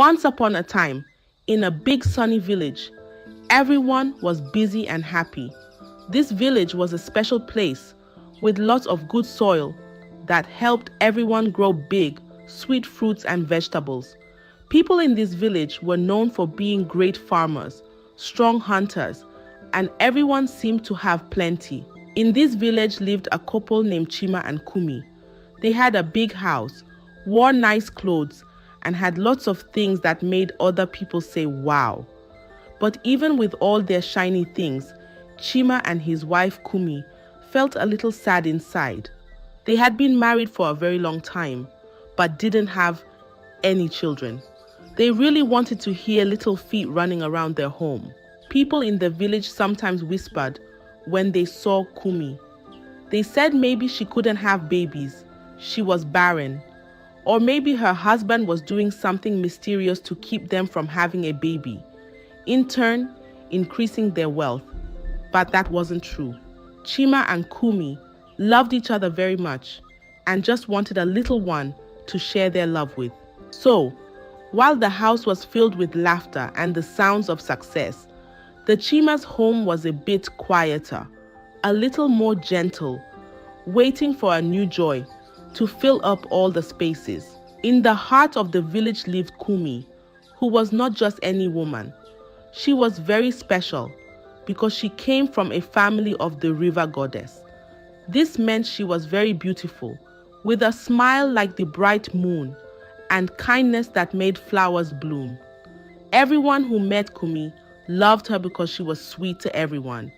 Once upon a time, in a big sunny village, everyone was busy and happy. This village was a special place with lots of good soil that helped everyone grow big, sweet fruits and vegetables. People in this village were known for being great farmers, strong hunters, and everyone seemed to have plenty. In this village lived a couple named Chima and Kumi. They had a big house, wore nice clothes, and had lots of things that made other people say wow. But even with all their shiny things, Chima and his wife Kumi felt a little sad inside. They had been married for a very long time, but didn't have any children. They really wanted to hear little feet running around their home. People in the village sometimes whispered when they saw Kumi. They said maybe she couldn't have babies, she was barren, or maybe her husband was doing something mysterious to keep them from having a baby, in turn increasing their wealth. But that wasn't true. Chima and Kumi loved each other very much and just wanted a little one to share their love with. So, while the house was filled with laughter and the sounds of success, the Chima's home was a bit quieter, a little more gentle, waiting for a new joy to fill up all the spaces. In the heart of the village lived Kumi, who was not just any woman. She was very special because she came from a family of the river goddess. This meant she was very beautiful, with a smile like the bright moon and kindness that made flowers bloom. Everyone who met Kumi loved her because she was sweet to everyone,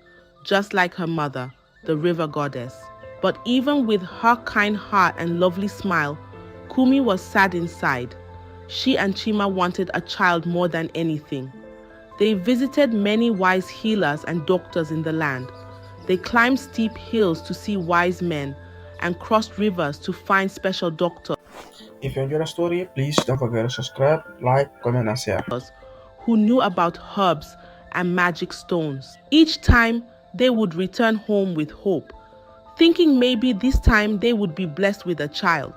just like her mother, the river goddess. But even with her kind heart and lovely smile, Kumi was sad inside. She and Chima wanted a child more than anything. They visited many wise healers and doctors in the land. They climbed steep hills to see wise men and crossed rivers to find special doctors If you enjoyed the story, please don't forget to subscribe, like, comment, and share. who knew about herbs and magic stones. Each time, they would return home with hope, thinking maybe this time they would be blessed with a child.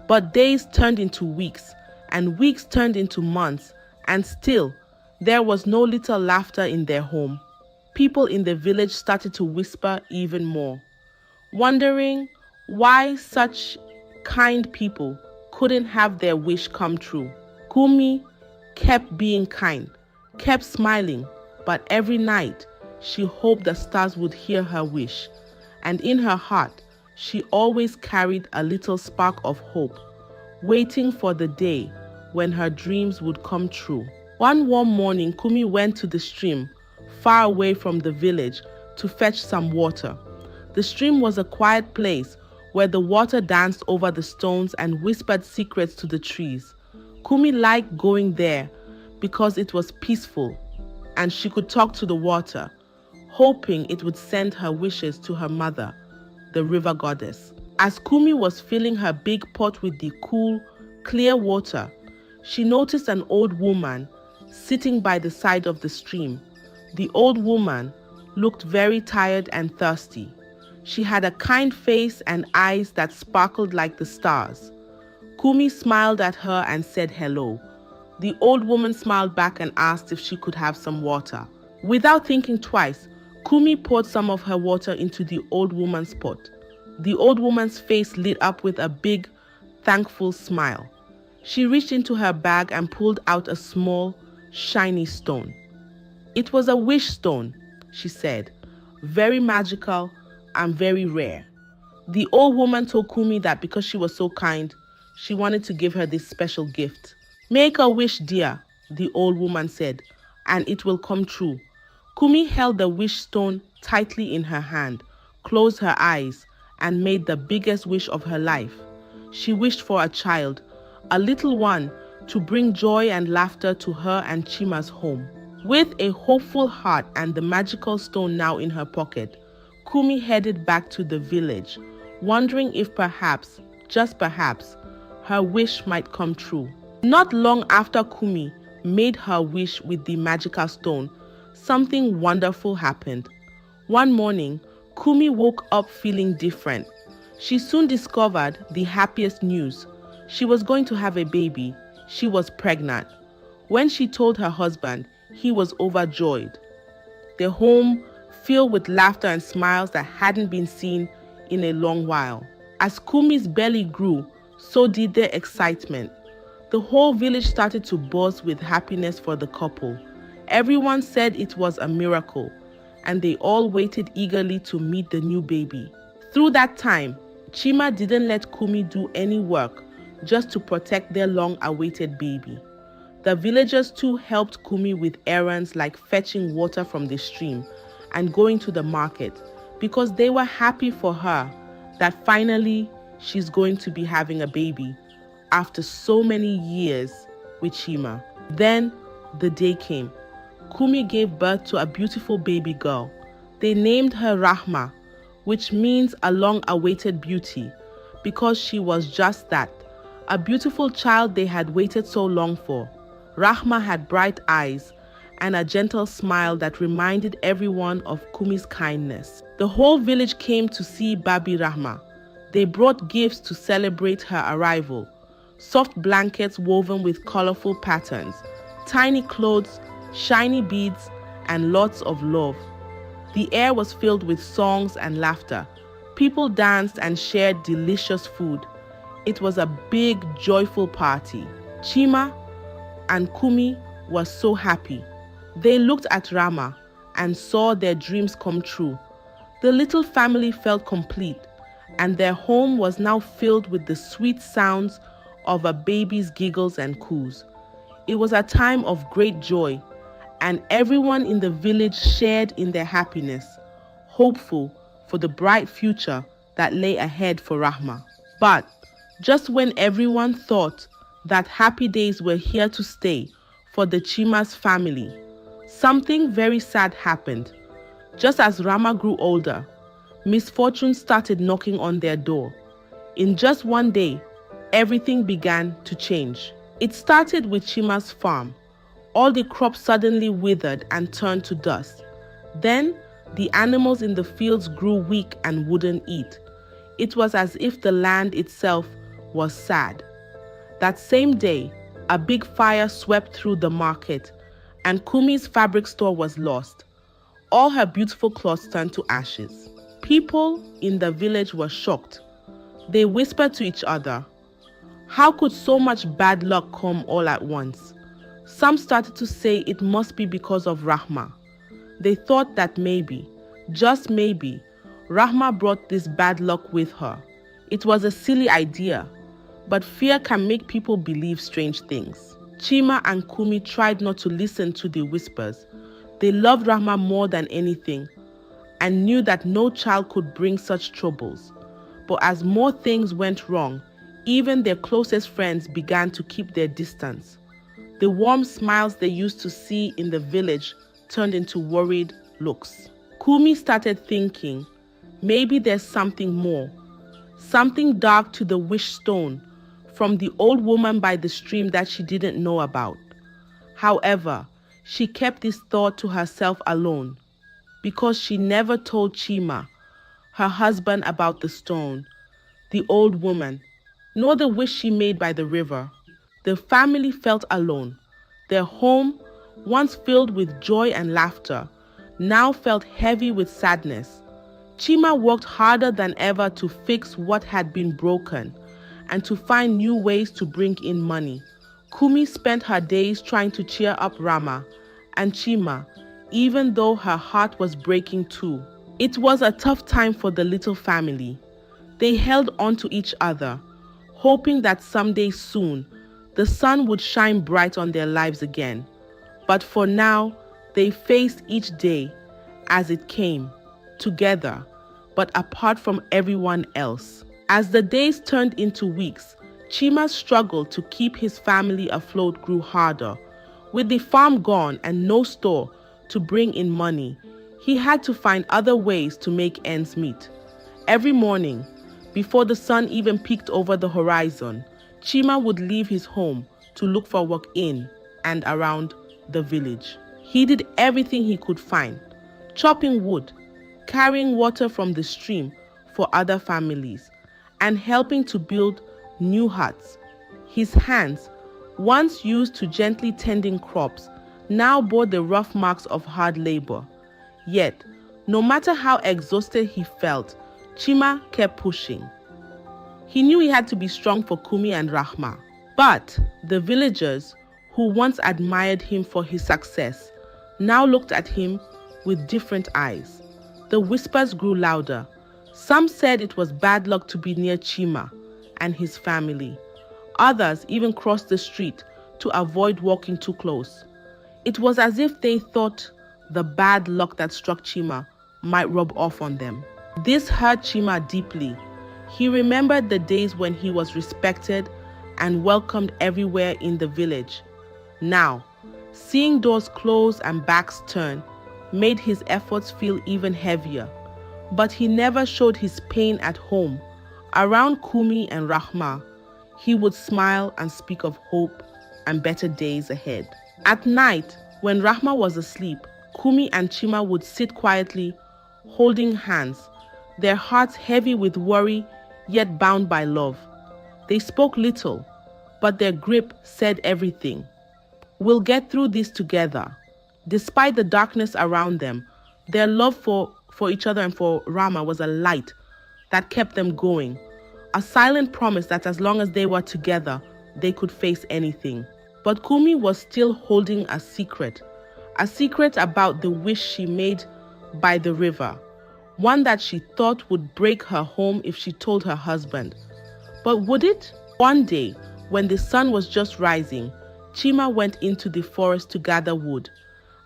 But days turned into weeks, and weeks turned into months, and still, there was no little laughter in their home. People in the village started to whisper even more, wondering why such kind people couldn't have their wish come true. Kumi kept being kind, kept smiling, but every night she hoped the stars would hear her wish. And in her heart, she always carried a little spark of hope, waiting for the day when her dreams would come true. One warm morning, Kumi went to the stream, far away from the village, to fetch some water. The stream was a quiet place where the water danced over the stones and whispered secrets to the trees. Kumi liked going there because it was peaceful and she could talk to the water, hoping it would send her wishes to her mother, the river goddess. As Kumi was filling her big pot with the cool, clear water, she noticed an old woman sitting by the side of the stream. The old woman looked very tired and thirsty. She had a kind face and eyes that sparkled like the stars. Kumi smiled at her and said hello. The old woman smiled back and asked if she could have some water. Without thinking twice, Kumi poured some of her water into the old woman's pot. The old woman's face lit up with a big, thankful smile. She reached into her bag and pulled out a small, shiny stone. It was a wish stone, she said, very magical and very rare. The old woman told Kumi that because she was so kind, she wanted to give her this special gift. Make a wish, dear, the old woman said, and it will come true. Kumi held the wish stone tightly in her hand, closed her eyes, and made the biggest wish of her life. She wished for a child, a little one, to bring joy and laughter to her and Chima's home. With a hopeful heart and the magical stone now in her pocket, Kumi headed back to the village, wondering if perhaps, just perhaps, her wish might come true. Not long after Kumi made her wish with the magical stone, something wonderful happened. One morning, Kumi woke up feeling different. She soon discovered the happiest news. She was going to have a baby. She was pregnant. When she told her husband, he was overjoyed. Their home filled with laughter and smiles that hadn't been seen in a long while. As Kumi's belly grew, so did their excitement. The whole village started to buzz with happiness for the couple. Everyone said it was a miracle, and they all waited eagerly to meet the new baby. Through that time, Chima didn't let Kumi do any work just to protect their long-awaited baby. The villagers too helped Kumi with errands like fetching water from the stream and going to the market because they were happy for her that finally she's going to be having a baby after so many years with Chima. Then the day came. Kumi gave birth to a beautiful baby girl. They named her Rahma, which means a long-awaited beauty, because she was just that, a beautiful child they had waited so long for. Rahma had bright eyes and a gentle smile that reminded everyone of Kumi's kindness. The whole village came to see Baby Rahma. They brought gifts to celebrate her arrival, soft blankets woven with colorful patterns, tiny clothes, shiny beads, and lots of love. The air was filled with songs and laughter. People danced and shared delicious food. It was a big, joyful party. Chima and Kumi were so happy. They looked at Rama and saw their dreams come true. The little family felt complete, and their home was now filled with the sweet sounds of a baby's giggles and coos. It was a time of great joy, and everyone in the village shared in their happiness, hopeful for the bright future that lay ahead for Rahma. But just when everyone thought that happy days were here to stay for the Chima's family, something very sad happened. Just as Rama grew older, misfortune started knocking on their door. In just one day, everything began to change. It started with Chima's farm. All the crops suddenly withered and turned to dust. Then, the animals in the fields grew weak and wouldn't eat. It was as if the land itself was sad. That same day, a big fire swept through the market, and Kumi's fabric store was lost. All her beautiful clothes turned to ashes. People in the village were shocked. They whispered to each other, "How could so much bad luck come all at once?" Some started to say it must be because of Rahma. They thought that maybe, just maybe, Rahma brought this bad luck with her. It was a silly idea, but fear can make people believe strange things. Chima and Kumi tried not to listen to the whispers. They loved Rahma more than anything and knew that no child could bring such troubles. But as more things went wrong, even their closest friends began to keep their distance. The warm smiles they used to see in the village turned into worried looks. Kumi started thinking, maybe there's something more, something dark to the wish stone from the old woman by the stream that she didn't know about. However, she kept this thought to herself alone because she never told Chima, her husband, about the stone, the old woman, nor the wish she made by the river. The family felt alone. Their home, once filled with joy and laughter, now felt heavy with sadness. Chima worked harder than ever to fix what had been broken and to find new ways to bring in money. Kumi spent her days trying to cheer up Rama and Chima, even though her heart was breaking too. It was a tough time for the little family. They held on to each other, hoping that someday soon the sun would shine bright on their lives again. But for now, they faced each day as it came, together, but apart from everyone else. As the days turned into weeks, Chima's struggle to keep his family afloat grew harder. With the farm gone and no store to bring in money, he had to find other ways to make ends meet. Every morning, before the sun even peeked over the horizon, Chima would leave his home to look for work in and around the village. He did everything he could find, chopping wood, carrying water from the stream for other families, and helping to build new huts. His hands, once used to gently tending crops, now bore the rough marks of hard labor. Yet, no matter how exhausted he felt, Chima kept pushing. He knew he had to be strong for Kumi and Rahma. But the villagers, who once admired him for his success, now looked at him with different eyes. The whispers grew louder. Some said it was bad luck to be near Chima and his family. Others even crossed the street to avoid walking too close. It was as if they thought the bad luck that struck Chima might rub off on them. This hurt Chima deeply. He remembered the days when he was respected and welcomed everywhere in the village. Now, seeing doors close and backs turn made his efforts feel even heavier. But he never showed his pain at home. Around Kumi and Rahma, he would smile and speak of hope and better days ahead. At night, when Rahma was asleep, Kumi and Chima would sit quietly, holding hands, their hearts heavy with worry, yet bound by love. They spoke little, but their grip said everything. We'll get through this together. Despite the darkness around them, their love for each other and for Rama was a light that kept them going, a silent promise that as long as they were together, they could face anything. But Kumi was still holding a secret about the wish she made by the river, one that she thought would break her home if she told her husband. But would it? One day, when the sun was just rising, Chima went into the forest to gather wood,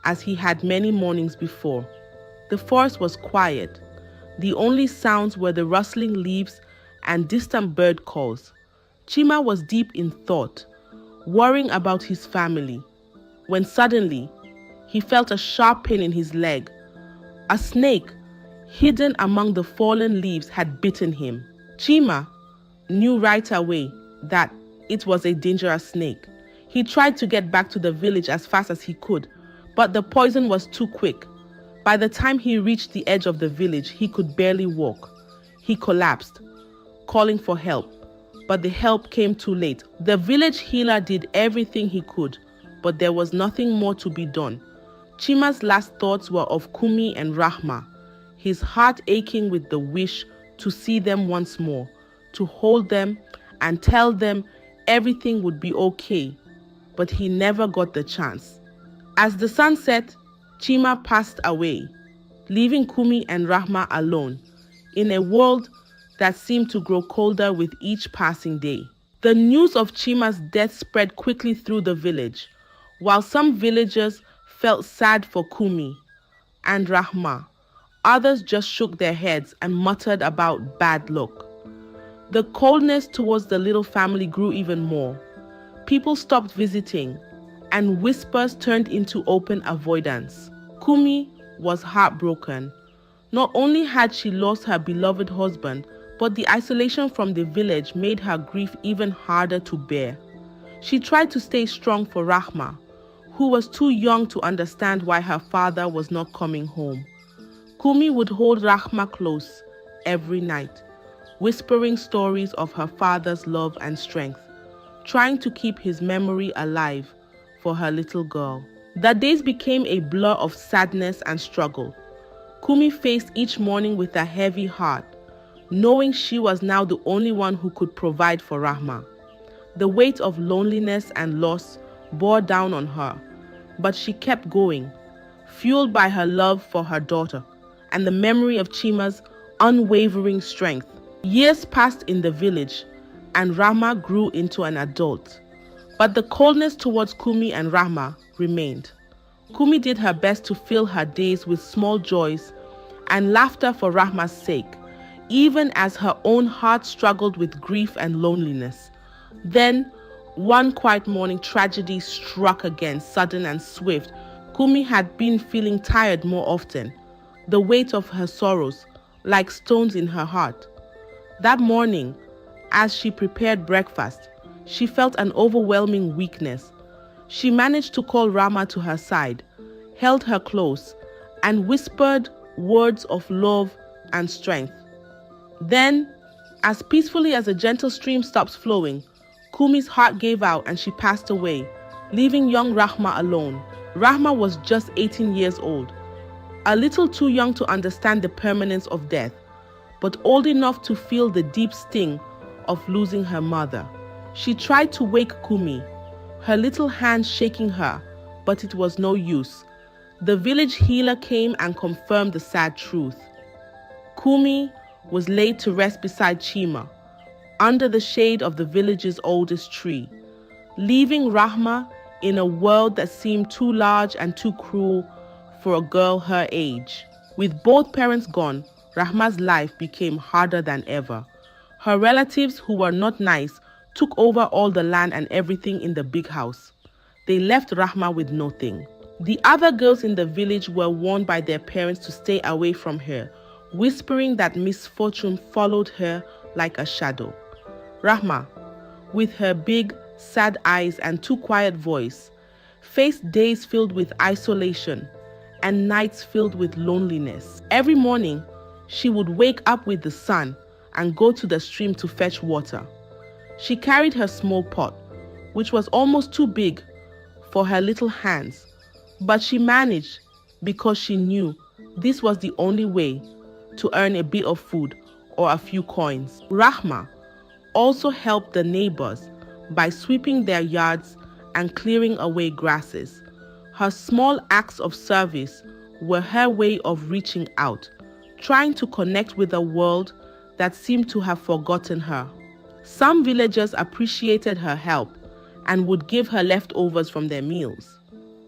as he had many mornings before. The forest was quiet. The only sounds were the rustling leaves and distant bird calls. Chima was deep in thought, worrying about his family, when suddenly he felt a sharp pain in his leg. A snake, hidden among the fallen leaves, had bitten him. Chima knew right away that it was a dangerous snake. He tried to get back to the village as fast as he could, but the poison was too quick. By the time he reached the edge of the village, he could barely walk. He collapsed, calling for help, but the help came too late. The village healer did everything he could, but there was nothing more to be done. Chima's last thoughts were of Kumi and Rahma, his heart aching with the wish to see them once more, to hold them and tell them everything would be okay, but he never got the chance. As the sun set, Chima passed away, leaving Kumi and Rahma alone in a world that seemed to grow colder with each passing day. The news of Chima's death spread quickly through the village, while some villagers felt sad for Kumi and Rahma. Others just shook their heads and muttered about bad luck. The coldness towards the little family grew even more. People stopped visiting, and whispers turned into open avoidance. Kumi was heartbroken. Not only had she lost her beloved husband, but the isolation from the village made her grief even harder to bear. She tried to stay strong for Rahma, who was too young to understand why her father was not coming home. Kumi would hold Rahma close every night, whispering stories of her father's love and strength, trying to keep his memory alive for her little girl. The days became a blur of sadness and struggle. Kumi faced each morning with a heavy heart, knowing she was now the only one who could provide for Rahma. The weight of loneliness and loss bore down on her, but she kept going, fueled by her love for her daughter and the memory of Chima's unwavering strength. Years passed in the village, and Rahma grew into an adult. But the coldness towards Kumi and Rahma remained. Kumi did her best to fill her days with small joys and laughter for Rahma's sake, even as her own heart struggled with grief and loneliness. Then, one quiet morning, tragedy struck again, sudden and swift. Kumi had been feeling tired more often, the weight of her sorrows like stones in her heart. That morning, as she prepared breakfast, she felt an overwhelming weakness. She managed to call Rama to her side, held her close, and whispered words of love and strength. Then, as peacefully as a gentle stream stops flowing, Kumi's heart gave out and she passed away, leaving young Rahma alone. Rahma was just 18 years old, a little too young to understand the permanence of death, but old enough to feel the deep sting of losing her mother. She tried to wake Kumi, her little hands shaking her, but it was no use. The village healer came and confirmed the sad truth. Kumi was laid to rest beside Chima, under the shade of the village's oldest tree, leaving Rahma in a world that seemed too large and too cruel for a girl her age. With both parents gone, Rahma's life became harder than ever. Her relatives, who were not nice, took over all the land and everything in the big house. They left Rahma with nothing. The other girls in the village were warned by their parents to stay away from her, whispering that misfortune followed her like a shadow. Rahma, with her big, sad eyes and too quiet voice, faced days filled with isolation and nights filled with loneliness. Every morning, she would wake up with the sun and go to the stream to fetch water. She carried her small pot, which was almost too big for her little hands, but she managed because she knew this was the only way to earn a bit of food or a few coins. Rahma also helped the neighbors by sweeping their yards and clearing away grasses. Her small acts of service were her way of reaching out, trying to connect with a world that seemed to have forgotten her. Some villagers appreciated her help and would give her leftovers from their meals,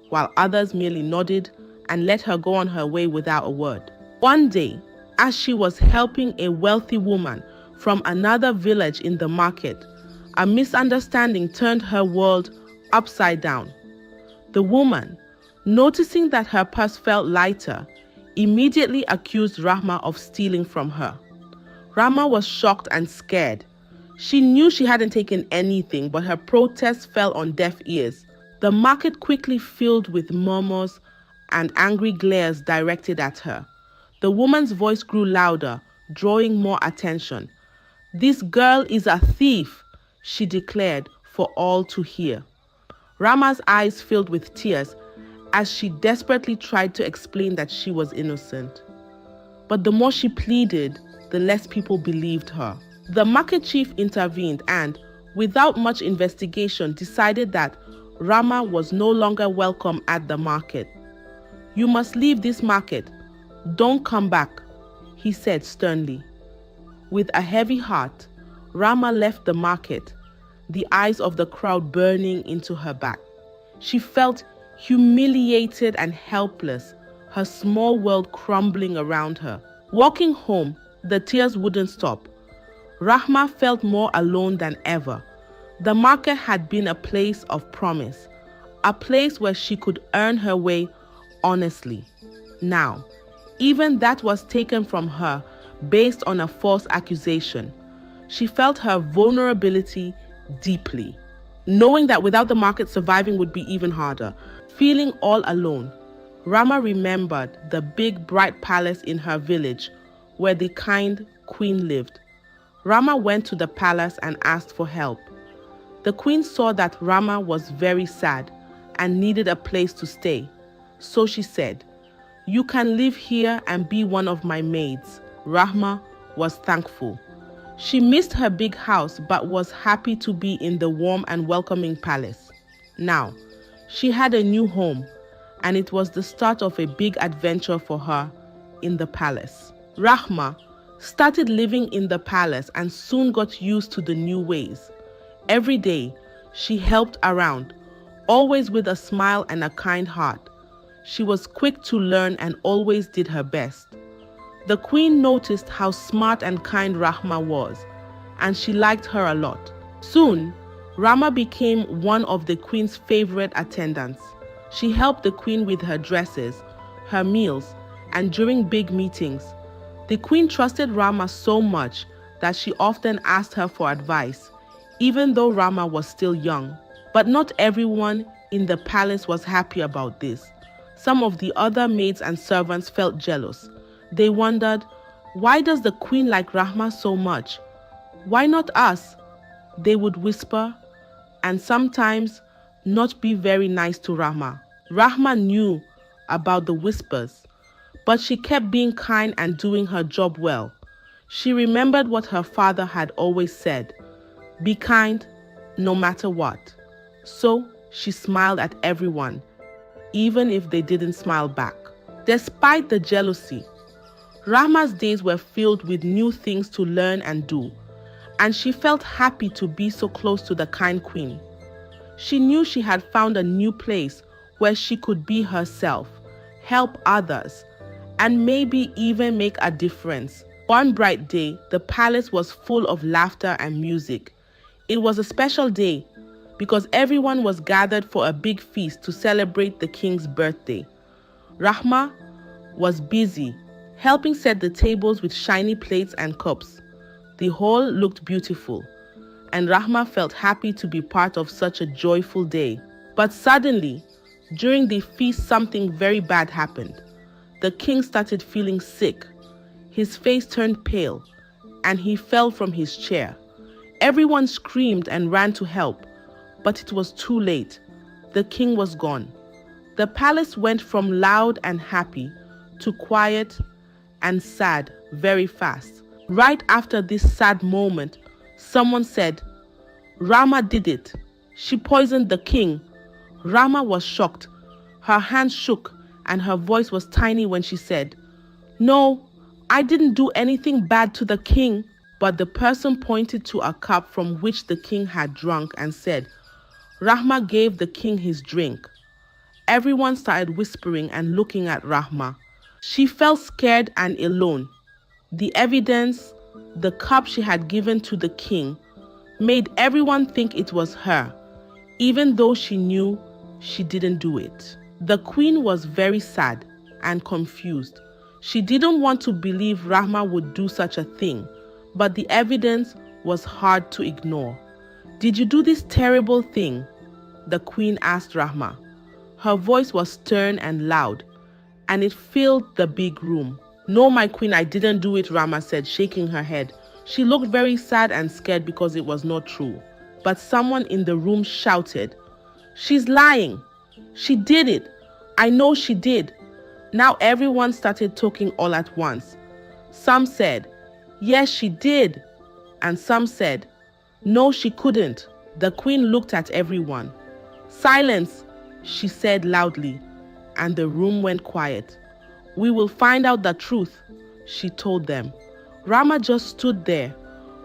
while others merely nodded and let her go on her way without a word. One day, as she was helping a wealthy woman from another village in the market, a misunderstanding turned her world upside down. The woman, noticing that her purse felt lighter, immediately accused Rahma of stealing from her. Rahma was shocked and scared. She knew she hadn't taken anything, but her protest fell on deaf ears. The market quickly filled with murmurs and angry glares directed at her. The woman's voice grew louder, drawing more attention. "This girl is a thief," she declared for all to hear. Rahma's eyes filled with tears as she desperately tried to explain that she was innocent. But the more she pleaded, the less people believed her. The market chief intervened and, without much investigation, decided that Rahma was no longer welcome at the market. "You must leave this market. Don't come back," he said sternly. With a heavy heart, Rahma left the market, the eyes of the crowd burning into her back. She felt humiliated and helpless, her small world crumbling around her. Walking home, the tears wouldn't stop. Rahma felt more alone than ever. The market had been a place of promise, a place where she could earn her way honestly. Now, even that was taken from her based on a false accusation. She felt her vulnerability deeply, knowing that without the market, surviving would be even harder. Feeling all alone, Rahma remembered the big, bright palace in her village where the kind queen lived. Rahma went to the palace and asked for help. The queen saw that Rahma was very sad and needed a place to stay. So she said, "You can live here and be one of my maids." Rahma was thankful. She missed her big house but was happy to be in the warm and welcoming palace. Now, she had a new home, and it was the start of a big adventure for her in the palace. Rahma started living in the palace and soon got used to the new ways. Every day, she helped around, always with a smile and a kind heart. She was quick to learn and always did her best. The queen noticed how smart and kind Rahma was, and she liked her a lot. Soon, Rahma became one of the queen's favorite attendants. She helped the queen with her dresses, her meals, and during big meetings. The queen trusted Rahma so much that she often asked her for advice, even though Rahma was still young. But not everyone in the palace was happy about this. Some of the other maids and servants felt jealous. They wondered, "Why does the queen like Rahma so much? Why not us?" They would whisper, and sometimes not be very nice to Rahma. Rahma knew about the whispers, but she kept being kind and doing her job well. She remembered what her father had always said, be kind no matter what. So she smiled at everyone, even if they didn't smile back. Despite the jealousy, Rahma's days were filled with new things to learn and do, and she felt happy to be so close to the kind queen. She knew she had found a new place where she could be herself, help others, and maybe even make a difference. One bright day, the palace was full of laughter and music. It was a special day because everyone was gathered for a big feast to celebrate the king's birthday. Rahma was busy helping set the tables with shiny plates and cups. The hall looked beautiful, and Rahma felt happy to be part of such a joyful day. But suddenly, during the feast, something very bad happened. The king started feeling sick. His face turned pale, and he fell from his chair. Everyone screamed and ran to help, but it was too late. The king was gone. The palace went from loud and happy to quiet and sad very fast. Right after this sad moment, someone said, "Rama did it. She poisoned the king." Rama was shocked. Her hands shook and her voice was tiny when she said, "No, I didn't do anything bad to the king." But the person pointed to a cup from which the king had drunk and said, "Rahma gave the king his drink." Everyone started whispering and looking at Rahma. She felt scared and alone. The evidence, the cup she had given to the king, made everyone think it was her, even though she knew she didn't do it. The queen was very sad and confused. She didn't want to believe Rahma would do such a thing, but the evidence was hard to ignore. "Did you do this terrible thing?" the queen asked Rahma. Her voice was stern and loud, and it filled the big room. "No, my queen, I didn't do it," Rahma said, shaking her head. She looked very sad and scared because it was not true. But someone in the room shouted, "She's lying. She did it. I know she did." Now everyone started talking all at once. Some said, "Yes, she did." And some said, "No, she couldn't." The queen looked at everyone. "Silence," she said loudly, and the room went quiet. "We will find out the truth," she told them. Rama just stood there,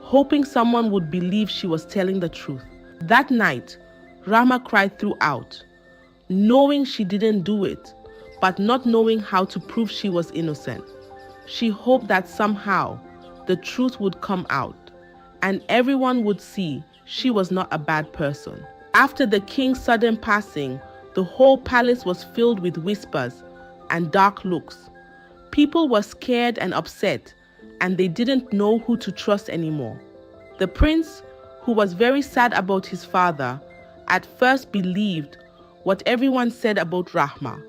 hoping someone would believe she was telling the truth. That night, Rama cried throughout, knowing she didn't do it, but not knowing how to prove she was innocent. She hoped that somehow the truth would come out, and everyone would see she was not a bad person. After the king's sudden passing, the whole palace was filled with whispers and dark looks. People were scared and upset, and they didn't know who to trust anymore. The prince, who was very sad about his father, at first believed what everyone said about Rahma.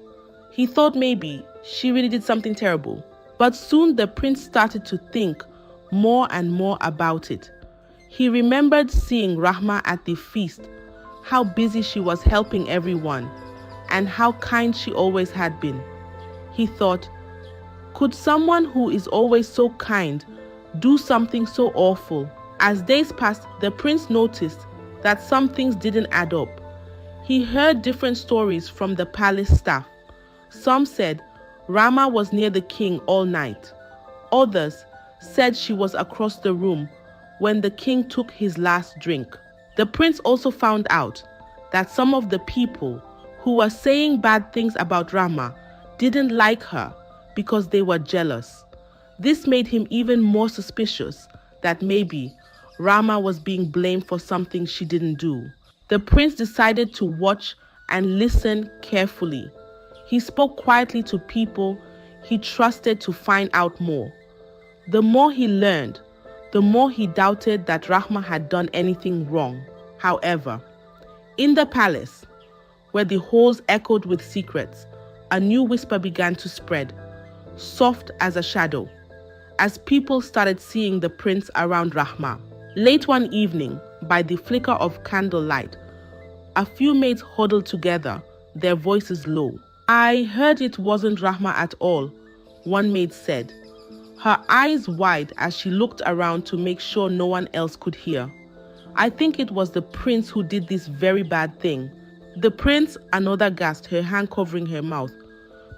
He thought maybe she really did something terrible. But soon the prince started to think more and more about it. He remembered seeing Rahma at the feast, how busy she was helping everyone, and how kind she always had been. He thought, could someone who is always so kind do something so awful? As days passed, the prince noticed that some things didn't add up. He heard different stories from the palace staff. Some said Rama was near the king all night. Others said she was across the room when the king took his last drink. The prince also found out that some of the people who were saying bad things about Rama didn't like her because they were jealous. This made him even more suspicious that maybe Rama was being blamed for something she didn't do. The prince decided to watch and listen carefully. He spoke quietly to people he trusted to find out more. The more he learned, the more he doubted that Rahma had done anything wrong. However, in the palace, where the halls echoed with secrets, a new whisper began to spread, soft as a shadow, as people started seeing the prince around Rahma. Late one evening, by the flicker of candlelight, A few maids huddled together, their voices low. I heard it wasn't Rahma at all, one maid said, her eyes wide as she looked around to make sure no one else could hear. I think it was the prince who did this very bad thing. The prince, another gasped, her hand covering her mouth.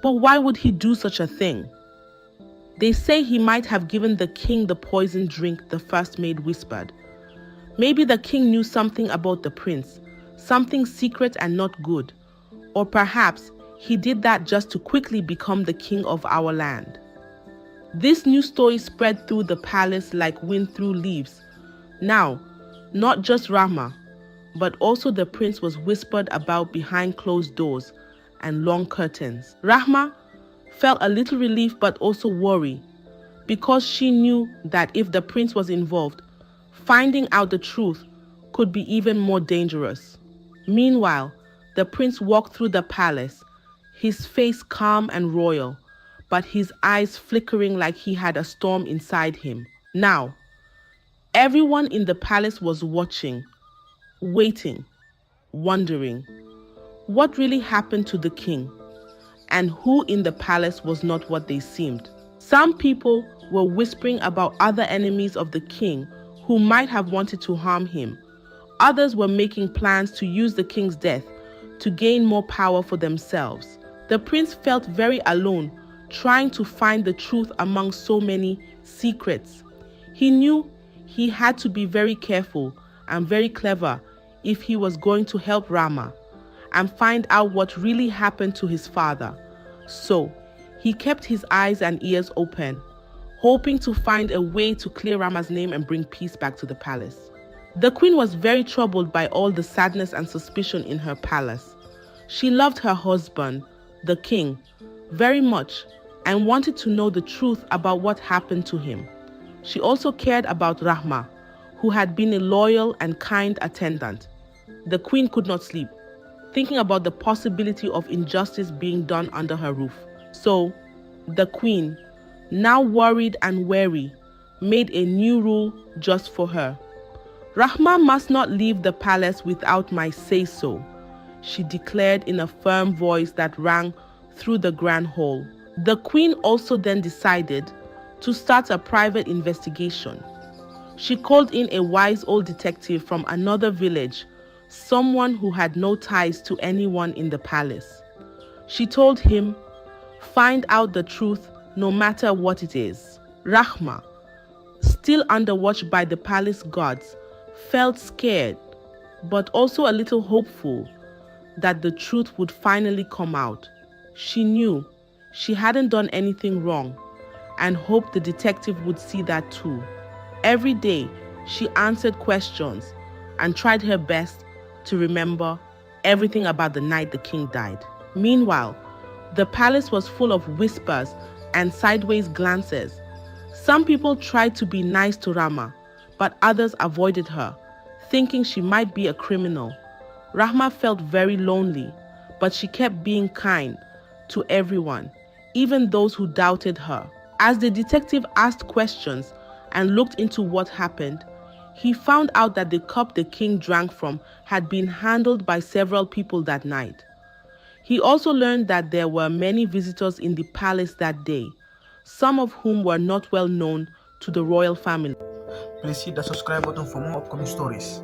But why would he do such a thing? They say he might have given the king the poison drink, the first maid whispered. Maybe the king knew something about the prince, something secret and not good. Or perhaps he did that just to quickly become the king of our land. This new story spread through the palace like wind through leaves. Now, not just Rahma, but also the prince was whispered about behind closed doors and long curtains. Rahma felt a little relief but also worry, because she knew that if the prince was involved, finding out the truth could be even more dangerous. Meanwhile, the prince walked through the palace, his face calm and royal, but his eyes flickering like he had a storm inside him. Now, everyone in the palace was watching, waiting, wondering what really happened to the king, and who in the palace was not what they seemed. Some people were whispering about other enemies of the king who might have wanted to harm him. Others were making plans to use the king's death to gain more power for themselves. The prince felt very alone, trying to find the truth among so many secrets. He knew he had to be very careful and very clever if he was going to help Rahma and find out what really happened to his father. So, he kept his eyes and ears open, hoping to find a way to clear Rahma's name and bring peace back to the palace. The queen was very troubled by all the sadness and suspicion in her palace. She loved her husband, the king, very much and wanted to know the truth about what happened to him. She also cared about Rahma, who had been a loyal and kind attendant. The queen could not sleep, thinking about the possibility of injustice being done under her roof. So, the queen, now worried and wary, made a new rule just for her. Rahma must not leave the palace without my say-so, she declared in a firm voice that rang through the grand hall. The queen also then decided to start a private investigation. She called in a wise old detective from another village, someone who had no ties to anyone in the palace. She told him, "Find out the truth no matter what it is." Rahma, still under watch by the palace guards, felt scared, but also a little hopeful that the truth would finally come out. She knew she hadn't done anything wrong and hoped the detective would see that too. Every day, she answered questions and tried her best to remember everything about the night the king died. Meanwhile, the palace was full of whispers and sideways glances. Some people tried to be nice to Rahma, but others avoided her, thinking she might be a criminal. Rahma felt very lonely, but she kept being kind to everyone, even those who doubted her. As the detective asked questions and looked into what happened, he found out that the cup the king drank from had been handled by several people that night. He also learned that there were many visitors in the palace that day, some of whom were not well known to the royal family. Please hit the subscribe button for more upcoming stories.